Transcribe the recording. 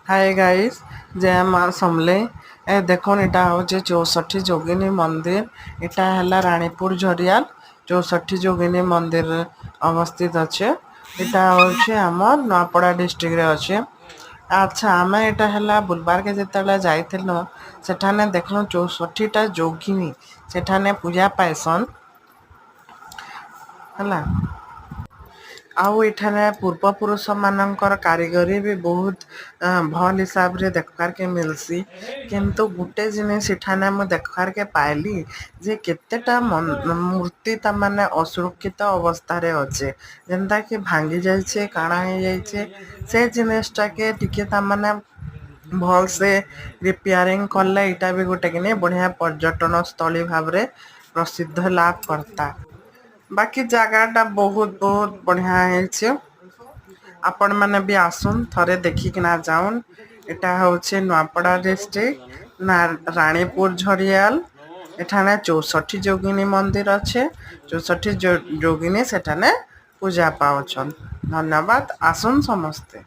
Hi guys, जय मां समले। ए देखो इटा होचे 64 जोगिनी मंदिर। इटा हला रानीपुर झरियाल 64 जोगिनी मंदिर अवस्थित अच्छे। इटा होचे हमर नवापड़ा डिस्ट्रिक्ट रे अच्छे। अच्छा, आमे इटा हला बुलबार के जेतला जाइथिलो सेठाने देखलो 64 टा जोगिनी सेठाने पूजा पाइसन हला। आउ एठाने पूर्व पुरुष मानकर कारीगरी भी बहुत भल हिसाब रे देखबार के मिलसी। किंतु गुटे जिनिस एठाने मु देखबार के पाइली जे केतेटा मूर्ति ता माने असुरक्षित अवस्था रे अच्छे, जेनता कि भांगी जाइछे, काणा हे जाइछे। से जिनिसटा के टिके ता माने भल से रिपेयरिंग करले इटा भी गुटे किने बढ़िया पर्यटन स्थली भाबरे प्रसिद्ध लाभ करता। बाकी जगाटा बहुत बहुत बढ़िया है। आपण माने भी आसुन थरे देखिकिना जाउन। एटा होचे नवापड़ा डिस्ट्रिक्ट ना रानीपुर झरियाल। एठाने 64 जोगिनी मंदिर अच्छे। 64 जोगिनी सेठाने पूजा पाउछन। धन्यवाद, आसुन समस्ते।